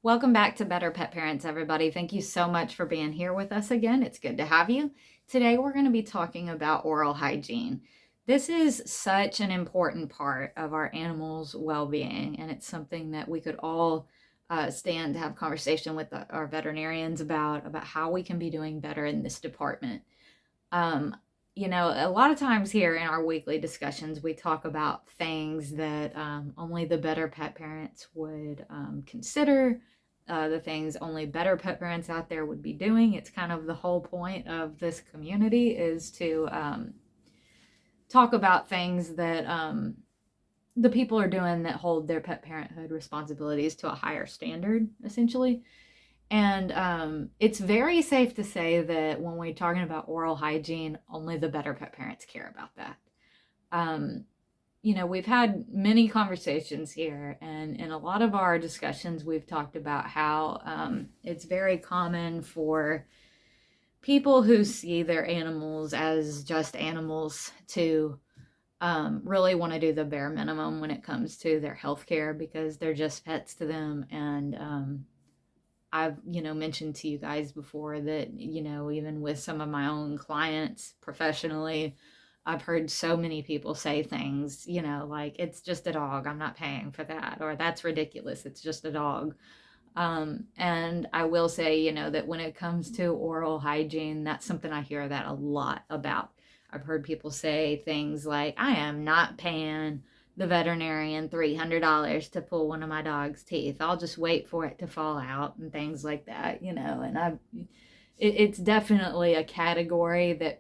Welcome back to Better Pet Parents, everybody. Thank you so much for being here with us again. It's good to have you. Today, we're going to be talking about oral hygiene. This is such an important part of our animals' well being, and it's something that we could all stand to have conversation with our veterinarians about how we can be doing better in this department. Um, a lot of times here in our weekly discussions, we talk about things that only the better pet parents would consider, the things only better pet parents out there would be doing. It's kind of the whole point of this community is to talk about things that the people are doing that hold their pet parenthood responsibilities to a higher standard, essentially. And it's very safe to say that when we're talking about oral hygiene, only the better pet parents care about that. Um, we've had many conversations here, and in a lot of our discussions, we've talked about how it's very common for people who see their animals as just animals to really want to do the bare minimum when it comes to their health care because they're just pets to them. And I've, mentioned to you guys before that, even with some of my own clients professionally, I've heard so many people say things, like, it's just a dog. I'm not paying for that. Or that's ridiculous. It's just a dog. And I will say, that when it comes to oral hygiene, that's something I hear that a lot about. I've heard people say things like, I am not paying the veterinarian $300 to pull one of my dog's teeth. I'll just wait for it to fall out and things like that, and it's definitely a category that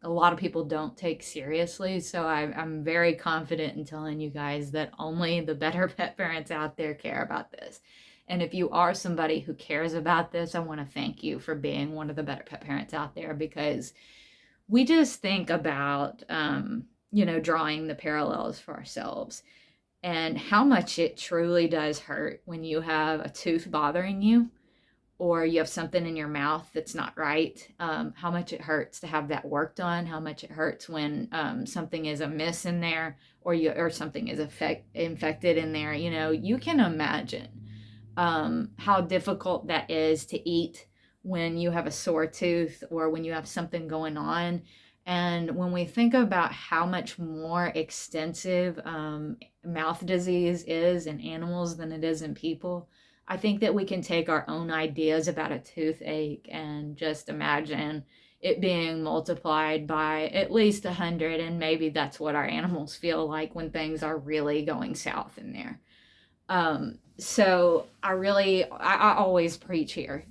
a lot of people don't take seriously. So I'm very confident in telling you guys that only the better pet parents out there care about this. And if you are somebody who cares about this, I want to thank you for being one of the better pet parents out there, because we just think about, drawing the parallels for ourselves and how much it truly does hurt when you have a tooth bothering you or you have something in your mouth that's not right. How much it hurts to have that worked on, how much it hurts when something is amiss in there, or something is infected in there. You can imagine how difficult that is to eat when you have a sore tooth or when you have something going on. And when we think about how much more extensive mouth disease is in animals than it is in people, I think that we can take our own ideas about a toothache and just imagine it being multiplied by at least 100, and maybe that's what our animals feel like when things are really going south in there. So I always preach here,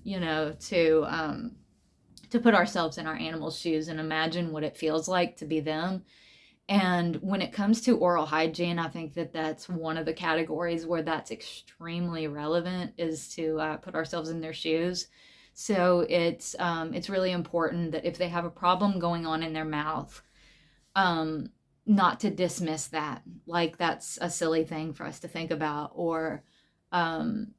to put ourselves in our animals' shoes and imagine what it feels like to be them. And when it comes to oral hygiene, I think that that's one of the categories where that's extremely relevant, is to put ourselves in their shoes. So it's really important that if they have a problem going on in their mouth, not to dismiss that, like that's a silly thing for us to think about, or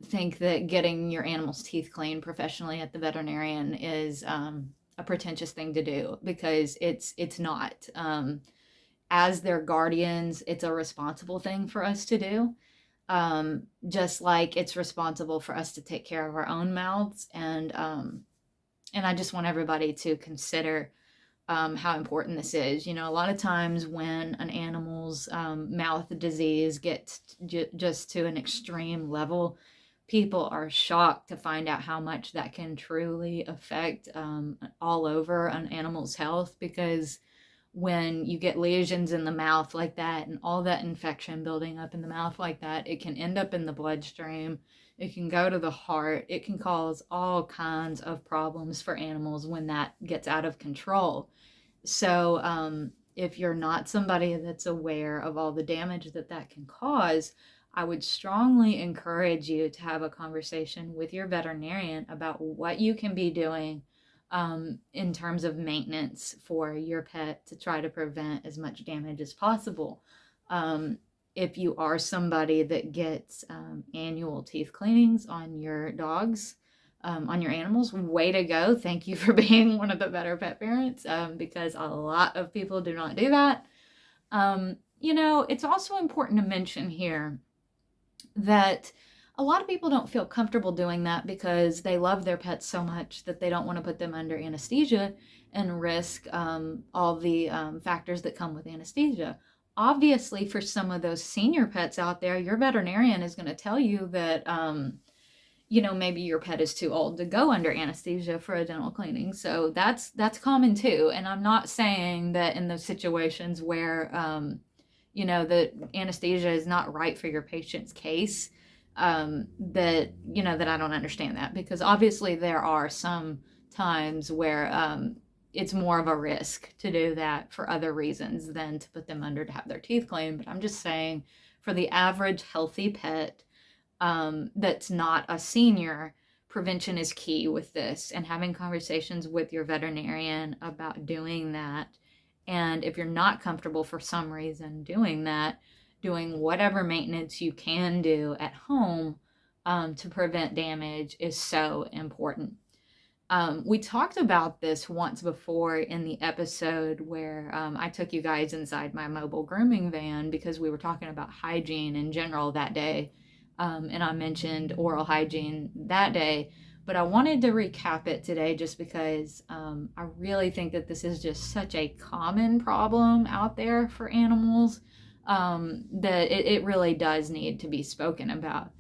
think that getting your animal's teeth cleaned professionally at the veterinarian is a pretentious thing to do, because it's not. As their guardians, it's a responsible thing for us to do. Just like it's responsible for us to take care of our own mouths. And I just want everybody to consider how important this is. A lot of times when an animal's mouth disease gets just to an extreme level, people are shocked to find out how much that can truly affect all over an animal's health, because when you get lesions in the mouth like that and all that infection building up in the mouth like that, it can end up in the bloodstream. It can go to the heart. It can cause all kinds of problems for animals when that gets out of control. So if you're not somebody that's aware of all the damage that can cause, I would strongly encourage you to have a conversation with your veterinarian about what you can be doing in terms of maintenance for your pet to try to prevent as much damage as possible. If you are somebody that gets annual teeth cleanings on your dogs, on your animals, way to go. Thank you for being one of the better pet parents, because a lot of people do not do that. It's also important to mention here that A lot of people don't feel comfortable doing that because they love their pets so much that they don't want to put them under anesthesia and risk all the factors that come with anesthesia. Obviously, for some of those senior pets out there, your veterinarian is going to tell you that, maybe your pet is too old to go under anesthesia for a dental cleaning. So that's common too. And I'm not saying that in those situations where, that anesthesia is not right for your patient's case, that I don't understand that, because obviously there are some times where it's more of a risk to do that for other reasons than to put them under to have their teeth cleaned. But I'm just saying, for the average healthy pet that's not a senior, prevention is key with this, and having conversations with your veterinarian about doing that. And if you're not comfortable for some reason doing that, doing whatever maintenance you can do at home to prevent damage is so important. We talked about this once before in the episode where I took you guys inside my mobile grooming van because we were talking about hygiene in general that day. And I mentioned oral hygiene that day. But I wanted to recap it today just because I really think that this is just such a common problem out there for animals that it really does need to be spoken about.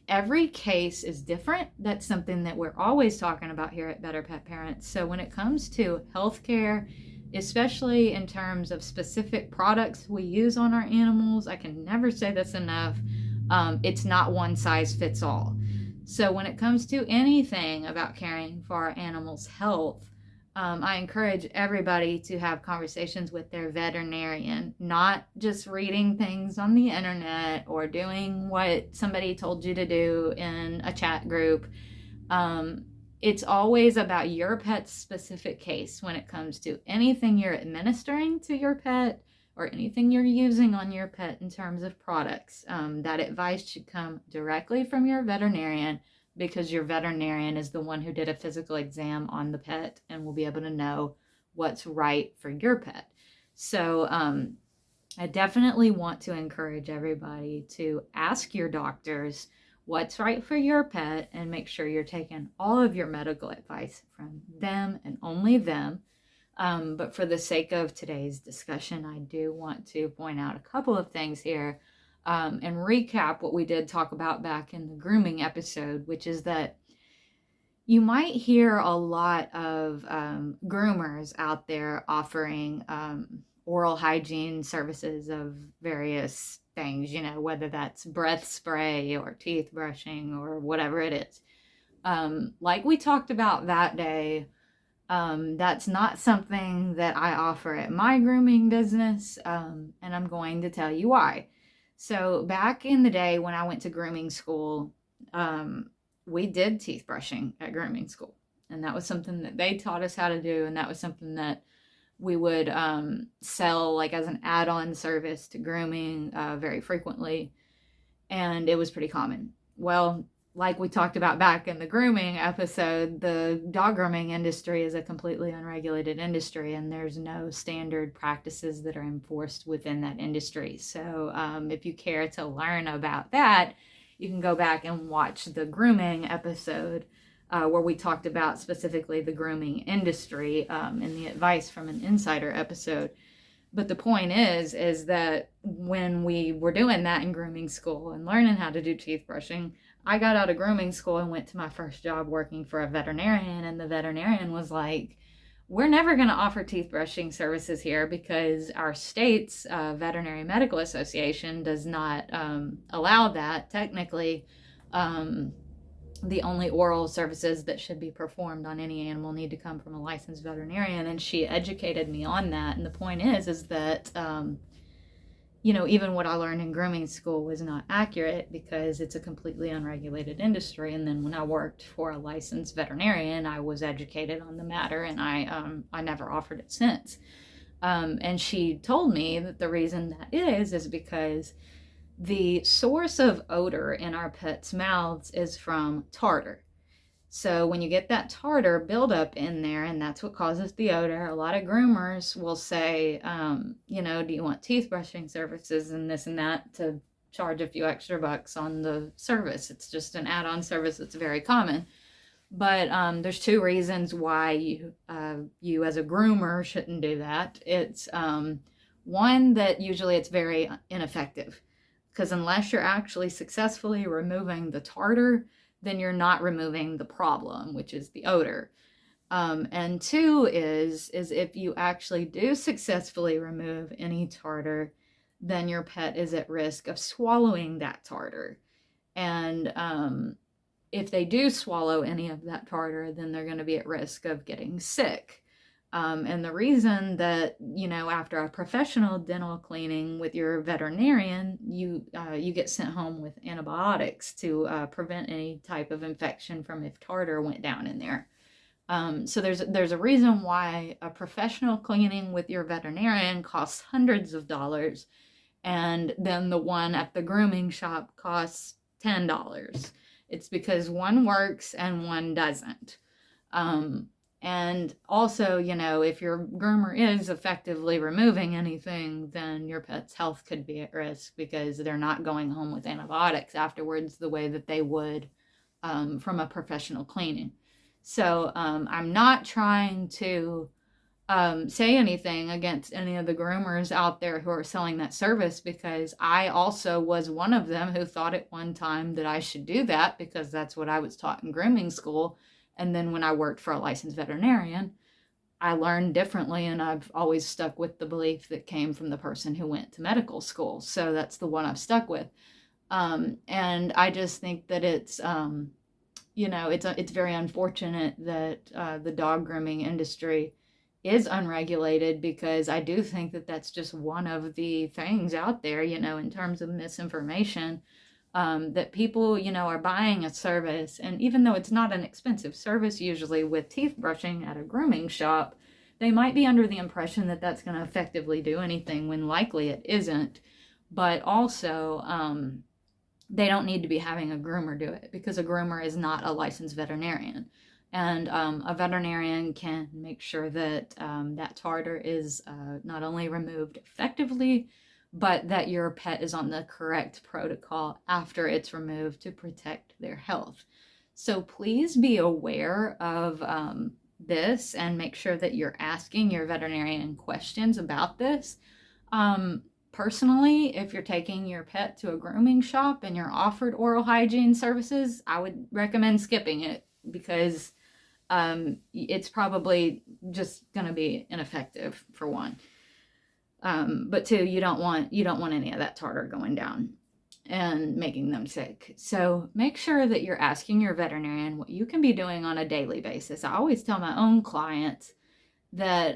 Every case is different. That's something that we're always talking about here at Better Pet Parents. So when it comes to healthcare, especially in terms of specific products we use on our animals, I can never say this enough. It's not one size fits all. So when it comes to anything about caring for our animals' health, I encourage everybody to have conversations with their veterinarian, not just reading things on the internet or doing what somebody told you to do in a chat group. It's always about your pet's specific case when it comes to anything you're administering to your pet or anything you're using on your pet in terms of products. That advice should come directly from your veterinarian, because your veterinarian is the one who did a physical exam on the pet and will be able to know what's right for your pet. So I definitely want to encourage everybody to ask your doctors what's right for your pet and make sure you're taking all of your medical advice from them and only them. But for the sake of today's discussion, I do want to point out a couple of things here and recap what we did talk about back in the grooming episode, which is that you might hear a lot of groomers out there offering oral hygiene services of various things, whether that's breath spray or teeth brushing or whatever it is. Like we talked about that day, that's not something that I offer at my grooming business, and I'm going to tell you why. So back in the day when I went to grooming school, we did teeth brushing at grooming school, and that was something that they taught us how to do, and that was something that we would sell like as an add-on service to grooming very frequently, and it was pretty common. Well, like we talked about back in the grooming episode, the dog grooming industry is a completely unregulated industry, and there's no standard practices that are enforced within that industry. So if you care to learn about that, you can go back and watch the grooming episode where we talked about specifically the grooming industry and the advice from an insider episode. But the point is that when we were doing that in grooming school and learning how to do teeth brushing, I got out of grooming school and went to my first job working for a veterinarian, and the veterinarian was like, we're never going to offer teeth brushing services here because our state's veterinary medical association does not allow that. Technically, the only oral services that should be performed on any animal need to come from a licensed veterinarian, and she educated me on that. And the point is that even what I learned in grooming school was not accurate because it's a completely unregulated industry. And then when I worked for a licensed veterinarian, I was educated on the matter, and I never offered it since. And she told me that the reason that is because the source of odor in our pets' mouths is from tartar. So when you get that tartar buildup in there, and that's what causes the odor, a lot of groomers will say, do you want teeth brushing services and this and that to charge a few extra bucks on the service. It's just an add-on service that's very common. But there's two reasons why you as a groomer shouldn't do that. It's one, that usually it's very ineffective, because unless you're actually successfully removing the tartar, then you're not removing the problem, which is the odor. And two is if you actually do successfully remove any tartar, then your pet is at risk of swallowing that tartar. And if they do swallow any of that tartar, then they're going to be at risk of getting sick. And the reason that, after a professional dental cleaning with your veterinarian, you get sent home with antibiotics to prevent any type of infection from if tartar went down in there. So there's a reason why a professional cleaning with your veterinarian costs hundreds of dollars, and then the one at the grooming shop costs $10. It's because one works and one doesn't. And also, if your groomer is effectively removing anything, then your pet's health could be at risk, because they're not going home with antibiotics afterwards the way that they would from a professional cleaning. So I'm not trying to say anything against any of the groomers out there who are selling that service, because I also was one of them who thought at one time that I should do that because that's what I was taught in grooming school. And then when I worked for a licensed veterinarian, I learned differently, and I've always stuck with the belief that came from the person who went to medical school. So that's the one I've stuck with. And I just think that it's very unfortunate that the dog grooming industry is unregulated, because I do think that that's just one of the things out there, in terms of misinformation, that people, are buying a service. And even though it's not an expensive service, usually with teeth brushing at a grooming shop, they might be under the impression that that's going to effectively do anything, when likely it isn't. But also, they don't need to be having a groomer do it, because a groomer is not a licensed veterinarian. And a veterinarian can make sure that that tartar is not only removed effectively, but that your pet is on the correct protocol after it's removed to protect their health. So please be aware of this, and make sure that you're asking your veterinarian questions about this. Personally, if you're taking your pet to a grooming shop and you're offered oral hygiene services, I would recommend skipping it, because it's probably just going to be ineffective, for one. But two, you don't want any of that tartar going down and making them sick. So make sure that you're asking your veterinarian what you can be doing on a daily basis. I always tell my own clients that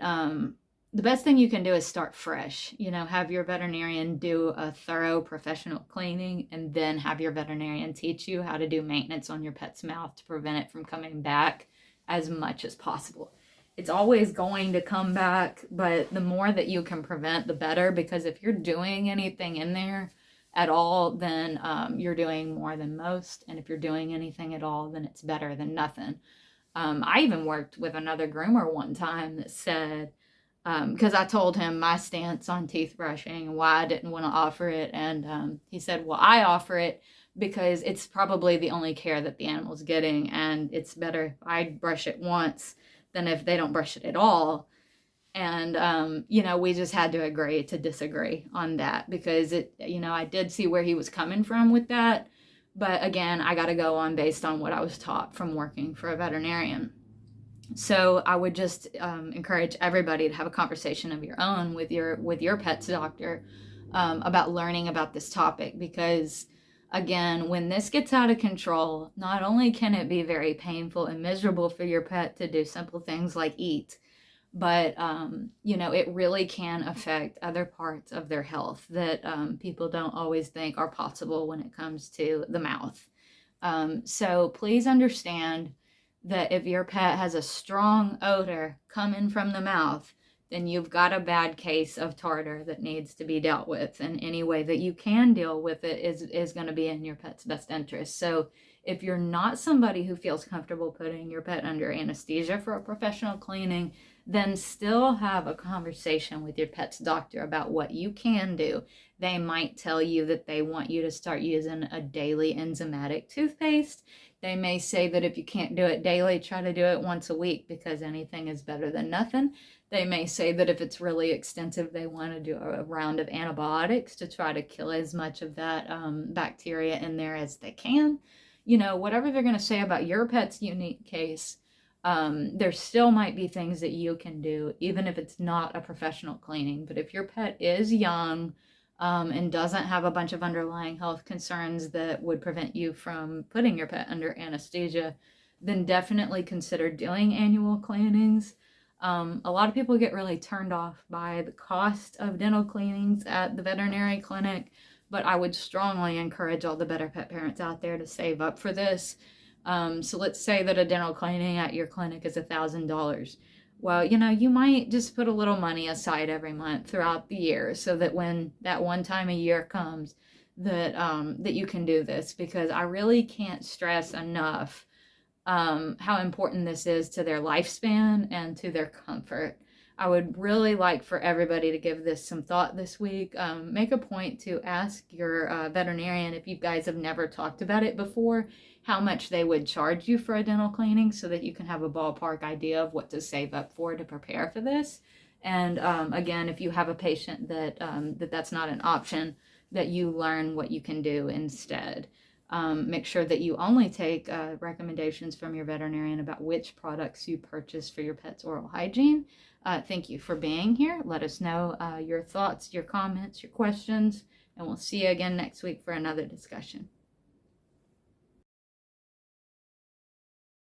the best thing you can do is start fresh. Have your veterinarian do a thorough professional cleaning, and then have your veterinarian teach you how to do maintenance on your pet's mouth to prevent it from coming back as much as possible. It's always going to come back, but the more that you can prevent, the better, because if you're doing anything in there at all, then you're doing more than most. And if you're doing anything at all, then it's better than nothing. I even worked with another groomer one time that said, because I told him my stance on teeth brushing and why I didn't want to offer it. And he said, well, I offer it because it's probably the only care that the animal's getting, and it's better if I brush it once than if they don't brush it at all. And, we just had to agree to disagree on that, because I did see where he was coming from with that. But again, I got to go on based on what I was taught from working for a veterinarian. So I would just encourage everybody to have a conversation of your own with your pet's doctor about learning about this topic, because again, when this gets out of control, not only can it be very painful and miserable for your pet to do simple things like eat, but it really can affect other parts of their health that people don't always think are possible when it comes to the mouth. So please understand that if your pet has a strong odor coming from the mouth, then you've got a bad case of tartar that needs to be dealt with. And any way that you can deal with it is going to be in your pet's best interest. So if you're not somebody who feels comfortable putting your pet under anesthesia for a professional cleaning, then still have a conversation with your pet's doctor about what you can do. They might tell you that they want you to start using a daily enzymatic toothpaste. They may say that if you can't do it daily, try to do it once a week because anything is better than nothing. They may say that if it's really extensive, they want to do a round of antibiotics to try to kill as much of that bacteria in there as they can. Whatever they're going to say about your pet's unique case, there still might be things that you can do, even if it's not a professional cleaning. But if your pet is young, and doesn't have a bunch of underlying health concerns that would prevent you from putting your pet under anesthesia, then definitely consider doing annual cleanings. A lot of people get really turned off by the cost of dental cleanings at the veterinary clinic, but I would strongly encourage all the better pet parents out there to save up for this. So let's say that a dental cleaning at your clinic is $1,000. Well, you might just put a little money aside every month throughout the year so that when that one time a year comes, that you can do this, because I really can't stress enough how important this is to their lifespan and to their comfort. I would really like for everybody to give this some thought this week. Make a point to ask your veterinarian, if you guys have never talked about it before, how much they would charge you for a dental cleaning so that you can have a ballpark idea of what to save up for to prepare for this. And again, if you have a patient that's not an option, that you learn what you can do instead. Make sure that you only take recommendations from your veterinarian about which products you purchase for your pet's oral hygiene. Thank you for being here. Let us know your thoughts, your comments, your questions, and we'll see you again next week for another discussion.